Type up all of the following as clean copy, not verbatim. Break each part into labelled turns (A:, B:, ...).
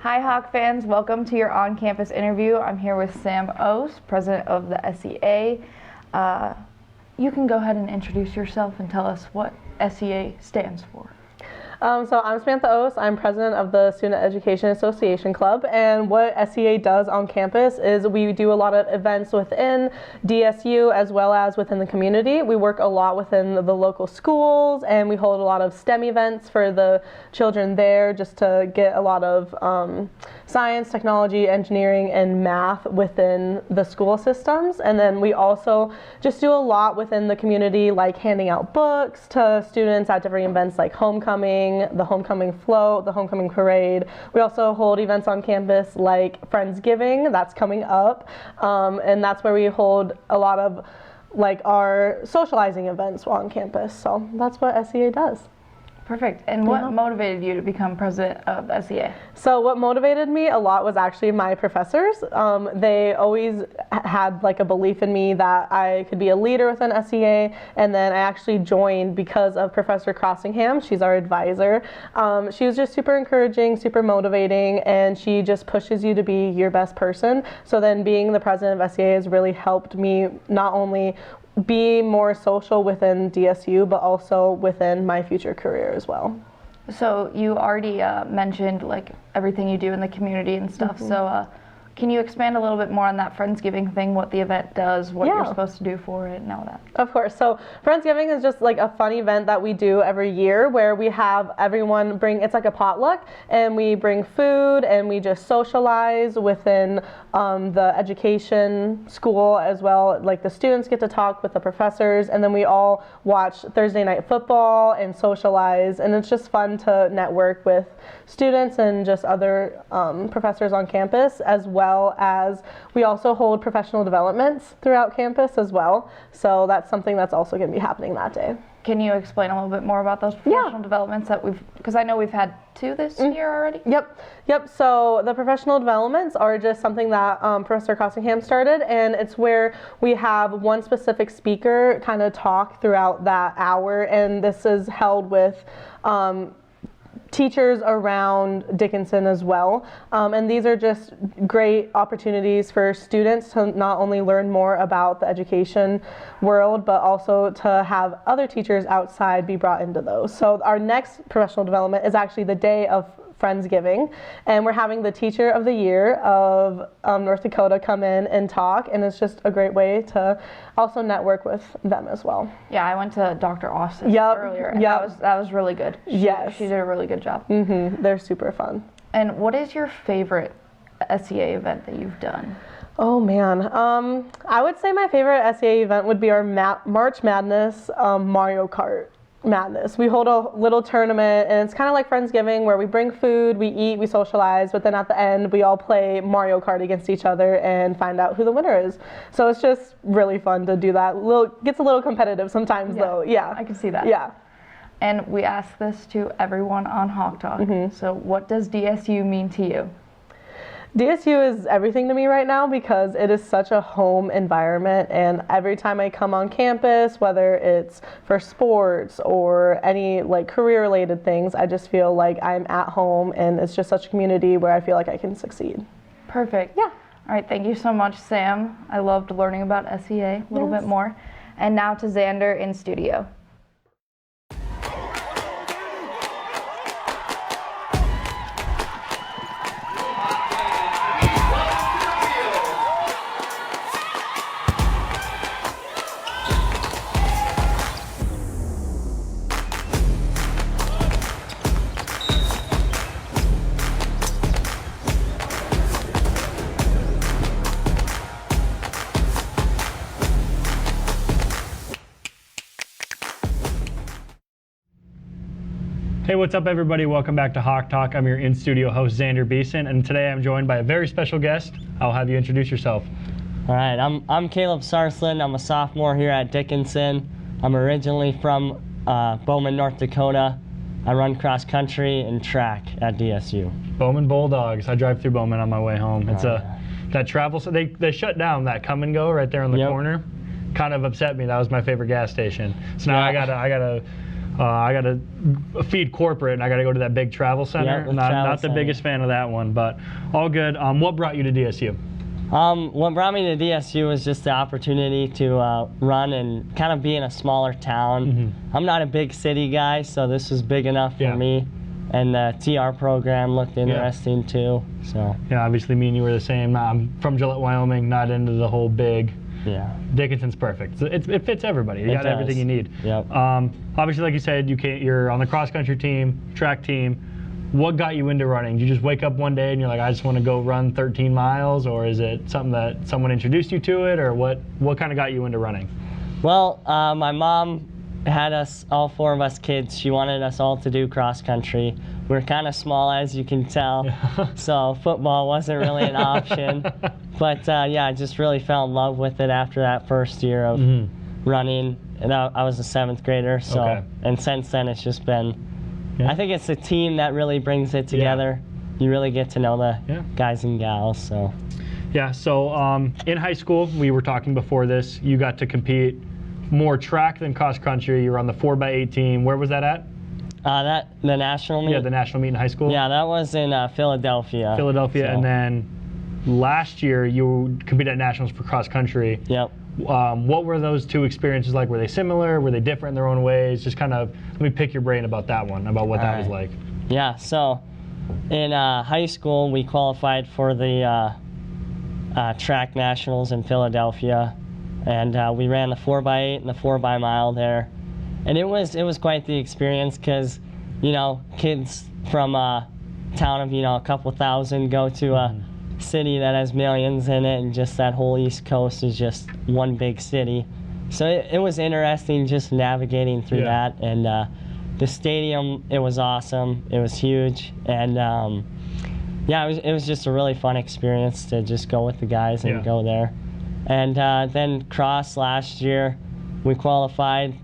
A: Hi Hawk fans, welcome to your on-campus interview. I'm here with Sam Oase, president of the SEA. You can go ahead and introduce yourself and tell us what SEA stands for.
B: So I'm Samantha Oase. I'm president of the Student Education Association Club, and what SEA does on campus is we do a lot of events within DSU as well as within the community. We work a lot within the local schools, and we hold a lot of STEM events for the children there just to get a lot of science, technology, engineering, and math within the school systems. And then we also just do a lot within the community, like handing out books to students at different events like homecoming, the homecoming float, the homecoming parade. We also hold events on campus like Friendsgiving, that's coming up, and that's where we hold a lot of like our socializing events on campus. So that's what SEA does.
A: Perfect. And what motivated you to become president of SEA?
B: So what motivated me a lot was actually my professors. They always had like a belief in me that I could be a leader within SEA, and then I actually joined because of Professor Crossingham. She's our advisor. She was just super encouraging, super motivating, and she just pushes you to be your best person. So then being the president of SEA has really helped me not only be more social within DSU, but also within my future career as well.
A: So you already mentioned like everything you do in the community and stuff. So can you expand a little bit more on that Friendsgiving thing, what the event does, what you're supposed to do for it, and all that?
B: Of course. So Friendsgiving is just like a fun event that we do every year where we have everyone bring, it's like a potluck, and we bring food and we just socialize within the education school as well. Like the students get to talk with the professors, and then we all watch Thursday night football and socialize, and it's just fun to network with students and just other professors on campus, as well as we also hold professional developments throughout campus as well. So that's something that's also going to be happening that day.
A: Can you explain a little bit more about those professional developments that because I know we've had 2 this year already?
B: Yep. So the professional developments are just something that Professor Crossingham started, and it's where we have one specific speaker kind of talk throughout that hour, and this is held with teachers around Dickinson as well, and these are just great opportunities for students to not only learn more about the education world, but also to have other teachers outside be brought into those. So our next professional development is actually the day of Friendsgiving, and we're having the teacher of the year of North Dakota come in and talk, and it's just a great way to also network with them as well.
A: Yeah, I went to Dr. Oase earlier, and that was really good. She did a really good job.
B: They're super fun.
A: And what is your favorite SEA event that you've done?
B: Oh man, I would say my favorite SEA event would be our March Madness Mario Kart Madness. We hold a little tournament, and it's kind of like Friendsgiving where we bring food, we eat, we socialize, but then at the end we all play Mario Kart against each other and find out who the winner is. So it's just really fun to do that. Gets a little competitive sometimes though. Yeah,
A: I can see that.
B: Yeah.
A: And we ask this to everyone on Hawk Talk. So what does DSU mean to you?
B: DSU is everything to me right now because it is such a home environment, and every time I come on campus, whether it's for sports or any like career related things, I just feel like I'm at home, and it's just such a community where I feel like I can succeed.
A: Perfect. Yeah. All right, thank you so much, Sam. I loved learning about SEA a little bit more. And now to Xander in studio.
C: Hey, what's up everybody? Welcome back to Hawk Talk. I'm your in-studio host, Xander Beeson, and today I'm joined by a very special guest. I'll have you introduce yourself.
D: All right, I'm Caleb Sarsland. I'm a sophomore here at Dickinson. I'm originally from Bowman, North Dakota. I run cross country and track at DSU.
C: Bowman Bulldogs. I drive through Bowman on my way home. It's that travel, so they shut down that come and go right there on the corner. Kind of upset me. That was my favorite gas station. So now I gotta I got to feed corporate, and I got to go to that big travel center.
D: the
C: not
D: travel
C: the
D: center.
C: biggest fan of that one, but all good. What brought you to DSU?
D: What brought me to DSU was just the opportunity to run and kind of be in a smaller town. I'm not a big city guy, so this was big enough for me. And the TR program looked interesting too. So
C: yeah, obviously me and you were the same. I'm from Gillette, Wyoming, not into the whole big.
D: Yeah.
C: Dickinson's perfect. So it fits everybody. You got everything you need.
D: Yep.
C: Obviously, like you said, you're on the cross country team, track team. What got you into running? Did you just wake up one day and you're like, I just want to go run 13 miles, or is it something that someone introduced you to it, or what kind of got you into running?
D: Well, my mom had us, all 4 of us kids. She wanted us all to do cross country. We're kind of small, as you can tell, so football wasn't really an option. But yeah, I just really fell in love with it after that first year of running. And I was a 7th grader, so and since then it's just been. I think it's the team that really brings it together. You really get to know the guys and gals. So.
C: Yeah. So in high school, we were talking before this. You got to compete more track than cross country. You were on the 4x8 team. Where was that at?
D: The national meet?
C: Yeah, the national meet in high school.
D: Yeah, that was in Philadelphia.
C: Philadelphia, and then last year you competed at nationals for cross country.
D: Yep.
C: What were those 2 experiences like? Were they similar? Were they different in their own ways? Just kind of let me pick your brain about that one, about what that was like.
D: Yeah. So in high school, we qualified for the track nationals in Philadelphia, and we ran the 4x8 and the 4x-mile there. And it was quite the experience because, kids from a town of, a couple thousand go to a city that has millions in it, and just that whole East Coast is just one big city. So it was interesting just navigating through that. And the stadium, it was awesome. It was huge. And yeah, it was just a really fun experience to just go with the guys and go there. And then cross last year, we qualified.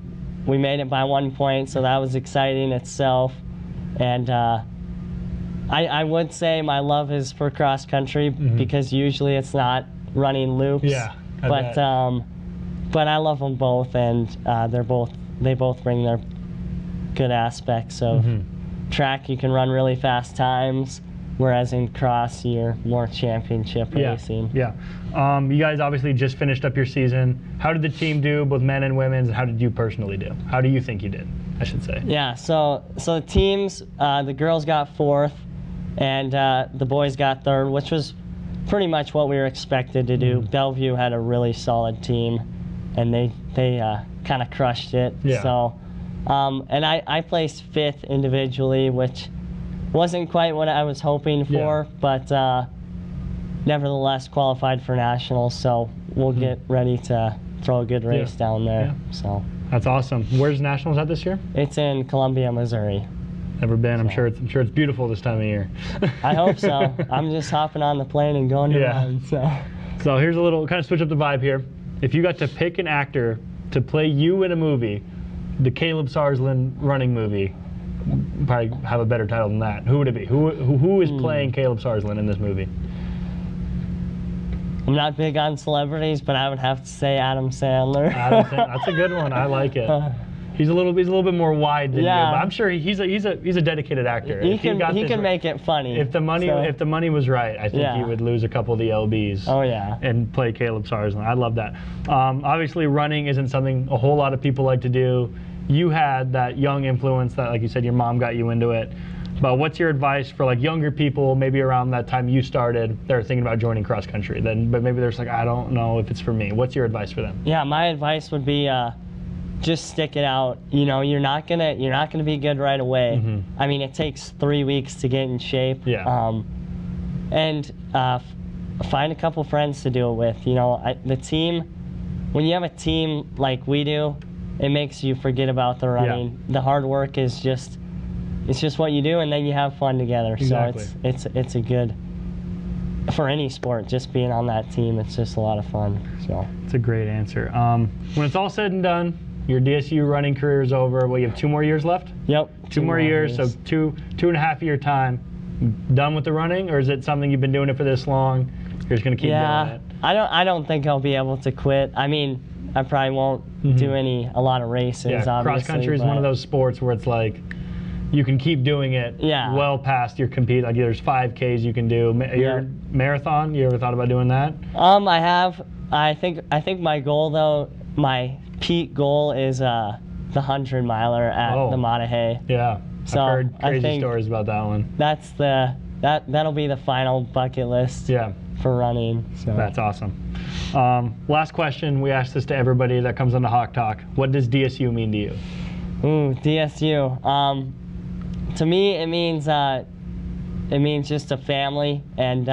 D: We made it by 1 point, so that was exciting itself. And I would say my love is for cross country because usually it's not running loops.
C: Yeah,
D: but I love them both, and they both bring their good aspects of track. You can run really fast times, whereas in cross you're more championship racing.
C: Yeah. You guys obviously just finished up your season. How did the team do, both men and women's, and how did you personally do? How do you think you did, I should say?
D: Yeah, so the teams, the girls got 4th, and the boys got 3rd, which was pretty much what we were expected to do. Bellevue had a really solid team, and they kind of crushed it.
C: Yeah.
D: So, and I placed 5th individually, which wasn't quite what I was hoping for, but nevertheless qualified for nationals, so we'll get ready to throw a good race down there. So
C: that's awesome. Where's nationals at this year?
D: it's in Columbia, Missouri.
C: Never been. I'm sure it's beautiful this time of year.
D: I hope so. I'm just hopping on the plane and going to run.
C: So here's a little kind of switch up the vibe here. If you got to pick an actor to play you in a movie, the Caleb Sarsland running movie, probably have a better title than that. Who would it be? Who is playing Caleb Sarsland in this movie?
D: I'm not big on celebrities, but I would have to say Adam Sandler.
C: That's a good one. I like it. He's a little bit more wide than you, but I'm sure he's a dedicated actor.
D: He can make it funny.
C: If the money was right, I think he would lose a couple of the LBs.
D: Oh yeah.
C: And play Caleb Sarsland. I love that. Obviously, running isn't something a whole lot of people like to do. You had that young influence that, like you said, your mom got you into it. But what's your advice for like younger people, maybe around that time you started, they're thinking about joining cross country, but maybe they're just like, I don't know if it's for me. What's your advice for them?
D: Yeah, my advice would be just stick it out. You're not gonna be good right away. I mean, it takes 3 weeks to get in shape.
C: Yeah.
D: And find a couple friends to do it with. The team. When you have a team like we do, it makes you forget about the running. Yeah. The hard work is just what you do, and then you have fun together.
C: Exactly.
D: So it's a good, for any sport, just being on that team, it's just a lot of fun. So
C: it's a great answer. When it's all said and done, your DSU running career is over. Well, you have 2 more years left?
D: Yep.
C: 2 more years, so 2.5 year time. Done with the running, or is it something you've been doing it for this long? You're just gonna keep doing it?
D: I don't think I'll be able to quit. I mean, I probably won't do a lot of races.
C: Yeah,
D: obviously,
C: cross country is one of those sports where it's like you can keep doing it well past your compete. Like there's 5Ks you can do. Your marathon, you ever thought about doing that?
D: I have. I think my goal though, my peak goal is the 100-miler at the Matahay.
C: Yeah,
D: so
C: I've heard crazy stories about that one.
D: That's that'll be the final bucket list.
C: Yeah.
D: For running. So.
C: That's awesome. Last question. We ask this to everybody that comes on the Hawk Talk. What does DSU mean to you?
D: Ooh, DSU. To me, it means just a family and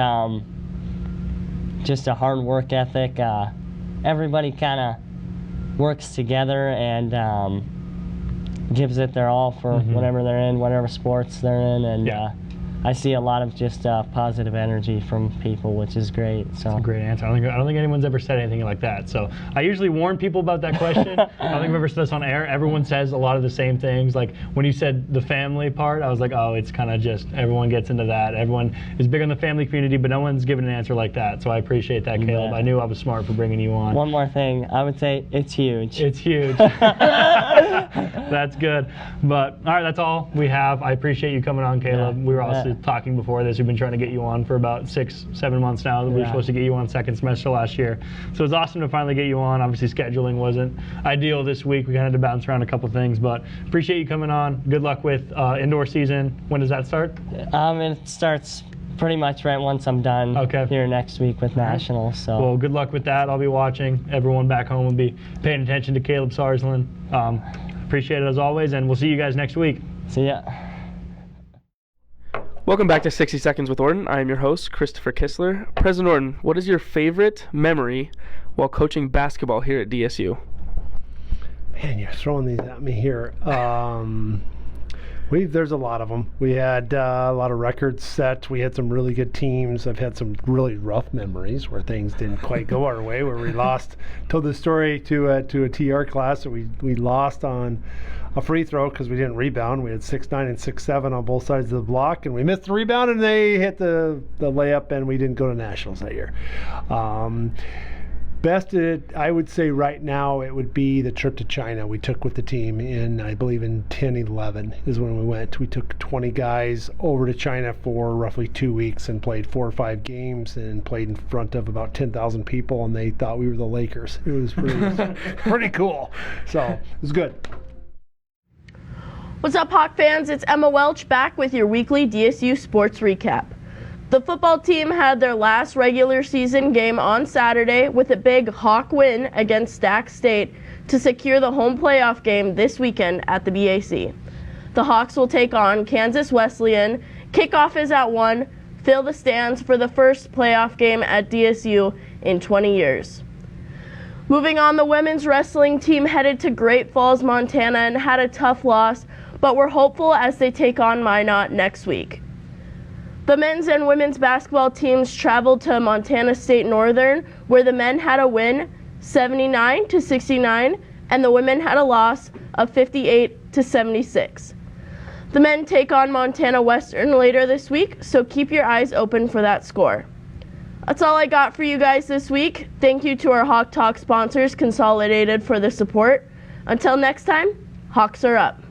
D: just a hard work ethic. Everybody kind of works together and gives it their all for whatever they're in, whatever sports they're in, and I see a lot of just positive energy from people, which is great. So
C: that's a great answer. I don't think anyone's ever said anything like that. So I usually warn people about that question. I don't think I've ever said this on air. Everyone says a lot of the same things. Like when you said the family part, I was like, oh, it's kind of just everyone gets into that. Everyone is big on the family community, but no one's given an answer like that. So I appreciate that, Caleb. I knew I was smart for bringing you on.
D: One more thing, I would say it's huge.
C: It's huge. That's good. But all right, that's all we have. I appreciate you coming on, Caleb. We were also talking before this. We've been trying to get you on for about 6-7 months now. We were supposed to get you on second semester last year. So it's awesome to finally get you on. Obviously scheduling wasn't ideal this week. We kind of had to bounce around a couple things, but appreciate you coming on. Good luck with indoor season. When does that start?
D: It starts pretty much right once I'm done here next week with nationals. So.
C: Well, good luck with that. I'll be watching. Everyone back home will be paying attention to Caleb Sarsland. Appreciate it as always, and we'll see you guys next week.
D: See ya.
E: Welcome back to 60 Seconds with Orton. I am your host, Christopher Kistler. President Orton, what is your favorite memory while coaching basketball here at DSU?
F: Man, you're throwing these at me here. There's a lot of them. We had a lot of records set. We had some really good teams. I've had some really rough memories where things didn't quite go our way, where we lost. Told the story to a TR class that we lost on a free throw because we didn't rebound. We had 6'9" and 6'7" on both sides of the block, and we missed the rebound, and they hit the layup, and we didn't go to nationals that year. Best, I would say right now, it would be the trip to China we took with the team I believe in 10-11 is when we went. We took 20 guys over to China for roughly 2 weeks and played 4 or 5 games and played in front of about 10,000 people, and they thought we were the Lakers. It was pretty cool. So it was good.
G: What's up, Hawk fans? It's Emma Welch back with your weekly DSU sports recap. The football team had their last regular season game on Saturday with a big Hawk win against Stack State to secure the home playoff game this weekend at the BAC. The Hawks will take on Kansas Wesleyan. Kickoff is at 1. Fill the stands for the first playoff game at DSU in 20 years. Moving on, the women's wrestling team headed to Great Falls, Montana and had a tough loss, but we're hopeful as they take on Minot next week. The men's and women's basketball teams traveled to Montana State Northern, where the men had a win 79-69 and the women had a loss of 58-76. The men take on Montana Western later this week, so keep your eyes open for that score. That's all I got for you guys this week. Thank you to our Hawk Talk sponsors, Consolidated, for the support. Until next time, Hawks are up.